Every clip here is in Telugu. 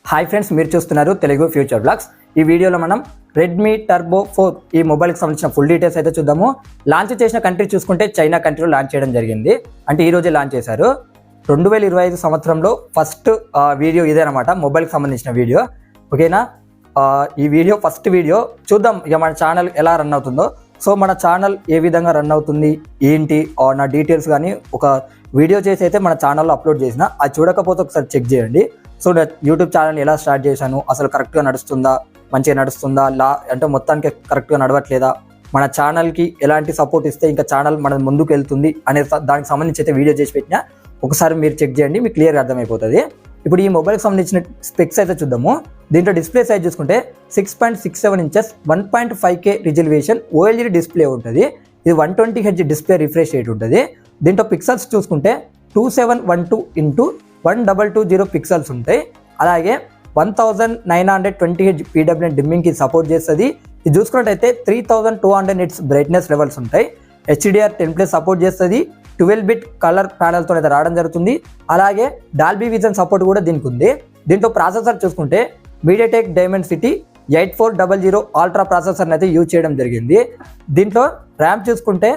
హాయ్ ఫ్రెండ్స్, మీరు చూస్తున్నారు తెలుగు ఫ్యూచర్ బ్లాగ్స్. ఈ వీడియోలో మనం రెడ్మీ టర్బో 4 ఈ మొబైల్కి సంబంధించిన ఫుల్ డీటెయిల్స్ అయితే చూద్దాము. లాంచ్ చేసిన కంట్రీ చూసుకుంటే చైనా కంట్రీలో లాంచ్ చేయడం జరిగింది. అంటే ఈ రోజే లాంచ్ చేశారు. 2025 సంవత్సరంలో ఫస్ట్ వీడియో ఇదేనమాట, మొబైల్కి సంబంధించిన వీడియో. ఓకేనా, ఈ వీడియో ఫస్ట్ వీడియో చూద్దాం ఇక మన ఛానల్ ఎలా రన్ అవుతుందో. సో మన ఛానల్ ఏ విధంగా రన్ అవుతుంది ఏంటి నా డీటెయిల్స్ కానీ ఒక వీడియో చేసి అయితే మన ఛానల్లో అప్లోడ్ చేసిన, అది చూడకపోతే ఒకసారి చెక్ చేయండి. సో యూట్యూబ్ ఛానల్ ఎలా స్టార్ట్ చేశాను, అసలు కరెక్ట్గా నడుస్తుందా, మంచిగా నడుస్తుందా, అంటే మొత్తానికి కరెక్ట్గా నడవట్లేదా, మన ఛానల్కి ఎలాంటి సపోర్ట్ ఇస్తే ఇంకా ఛానల్ మన ముందుకు వెళ్తుంది అనే దానికి సంబంధించి అయితే వీడియో చేసి పెట్టినా, ఒకసారి మీరు చెక్ చేయండి, మీకు క్లియర్గా అర్థమైపోతుంది. ఇప్పుడు ఈ మొబైల్కి సంబంధించిన స్పెక్స్ అయితే చూద్దాము. దీంట్లో డిస్ప్లే సైజ్ చూసుకుంటే 6.67 inches 1.5K resolution OLED display ఉంటుంది. ఇది 120Hz డిస్ప్లే రిఫ్రెష్ రేట్ ఉంటుంది. దీంట్లో పిక్సెల్స్ చూసుకుంటే 2712x1220 పిక్సెల్స్ ఉంటాయి. అలాగే 1920Hz PWM డిమ్మింగ్కి సపోర్ట్ చేస్తుంది. ఇది చూసుకున్నట్టయితే 3200 నిట్స్ బ్రైట్నెస్ లెవెల్స్ ఉంటాయి. HDR10+ సపోర్ట్ చేస్తుంది. 12-bit కలర్ ప్యానల్తో అయితే రావడం జరుగుతుంది. అలాగే డాల్బీ విజన్ సపోర్ట్ కూడా దీనికి ఉంది. దీంట్లో ప్రాసెసర్ చూసుకుంటే మీడియాటెక్ డైమెన్సిటీ 8400 అల్ట్రా ప్రాసెసర్ని అయితే యూజ్ చేయడం జరిగింది. దీంట్లో ర్యామ్ చూసుకుంటే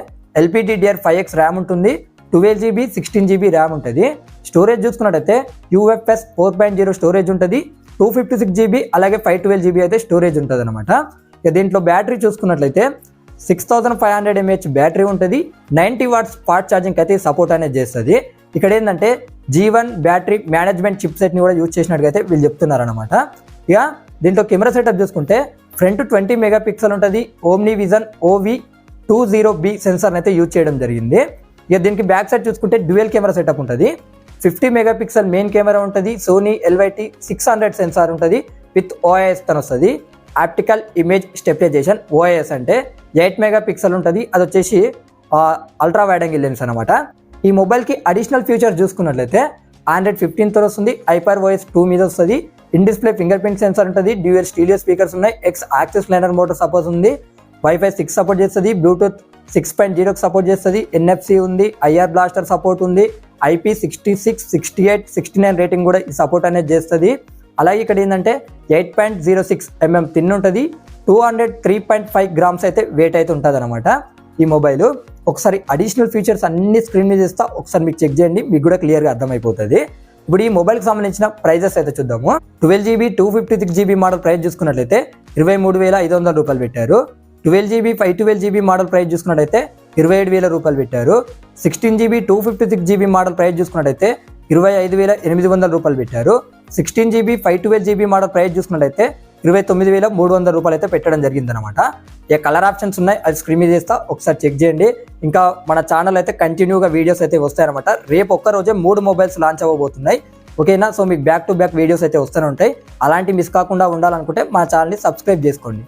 LPDDR5X ర్యామ్ ఉంటుంది. 12GB 16GB ర్యామ్ ఉంటుంది. స్టోరేజ్ చూసుకున్నట్టయితే UFS 4.0 స్టోరేజ్ ఉంటుంది. 256GB అలాగే 512GB అయితే స్టోరేజ్ ఉంటుంది అనమాట. ఇక దీంట్లో బ్యాటరీ చూసుకున్నట్లయితే 6500 mAh బ్యాటరీ ఉంటుంది. 90 వాట్స్ ఫాస్ట్ ఛార్జింగ్ అయితే సపోర్ట్ అనేది చేస్తుంది. ఇక్కడ ఏంటంటే G1 బ్యాటరీ మేనేజ్మెంట్ చిప్ సెట్ని కూడా యూజ్ చేసినట్టుగా వీళ్ళు చెప్తున్నారు అనమాట. ఇక దీంట్లో కెమెరా సెటప్ చూసుకుంటే ఫ్రంట్ 20 మెగాపిక్సెల్ ఉంటుంది. ఓమ్ని విజన్ OV20B సెన్సార్ని అయితే యూజ్ చేయడం జరిగింది. ఇక దీనికి బ్యాక్ సైడ్ చూసుకుంటే డ్యూయల్ కెమెరా సెటప్ ఉంటుంది. 50 మెగాపిక్సెల్ మెయిన్ కెమెరా ఉంటుంది. సోనీ LYT 600 సెన్సార్ ఉంటుంది విత్ OIS తను వస్తుంది. ఆప్టికల్ ఇమేజ్ స్టెబిలైజేషన్ OIS అంటే 8 మెగాపిక్సెల్ ఉంటుంది. అది వచ్చేసి అల్ట్రా వైడ్ యాంగిల్ లెన్స్ అనమాట. ఈ మొబైల్కి అడిషనల్ ఫీచర్ చూసుకున్నట్లయితే Android 15 తో వస్తుంది. HyperOS 2 మీద వస్తుంది. In display finger print censor ఉంటుంది. డ్యూయల్ స్టీరియో స్పీకర్స్ ఉన్నాయి. X axis liner motor support ఉంది. Wi-Fi 6 సపోర్ట్ చేస్తుంది. బ్లూటూత్ 6.0 సపోర్ట్ చేస్తుంది. NFC ఉంది. IR బ్లాస్టర్ సపోర్ట్ ఉంది. IP66, 68, 69 రేటింగ్ కూడా ఈ సపోర్ట్ అనేది చేస్తుంది. అలాగే ఇక్కడ ఏంటంటే 8.06 mm థిన్ ఉంటుంది. 203.5 గ్రామ్స్ అయితే వెయిట్ అయితే ఉంటుంది అనమాట ఈ మొబైల్. ఒకసారి అడిషనల్ ఫీచర్స్ అన్ని స్క్రీన్ మీద ఇస్తా, ఒకసారి మీకు చెక్ చేయండి, మీకు కూడా క్లియర్గా అర్థమైపోతుంది. ఇప్పుడు ఈ మొబైల్కి సంబంధించిన ప్రైజెస్ అయితే చూద్దాము. 12GB 256GB మోడల్ ప్రైస్ చూసుకున్నట్లయితే 23,500 రూపాయలు పెట్టారు. 12GB 512GB మోడల్ ప్రైస్ చూసుకున్నట్టయితే 27,000 రూపాయలు పెట్టారు. 16GB 256GB మోడల్ ప్రైస్ చూసుకున్నట్టయితే 25,800 రూపాయలు పెట్టారు. 16GB 512GB మోడల్ ప్రైస్ చూసుకున్నట్టయితే 29,300 రూపాయలు అయితే పెట్టడం జరిగింది అనమాట. ఇక కలర్ ఆప్షన్స్ ఉన్నాయి, అది స్క్రీన్ మీద చేస్తా, ఒకసారి చెక్ చేయండి. ఇంకా మన ఛానల్ అయితే కంటిన్యూగా వీడియోస్ అయితే వస్తాయన్నమాట. రేపు ఒక్క రోజే 3 మొబైల్స్ లాంచ్ అవ్వబోతున్నాయి. ఓకేనా, సో మీకు బ్యాక్ టు బ్యాక్ వీడియోస్ అయితే వస్తూనే ఉంటాయి. అలాంటి మిస్ కాకుండా ఉండాలనుకుంటే మా ఛానల్ని సబ్స్క్రైబ్ చేసుకోండి.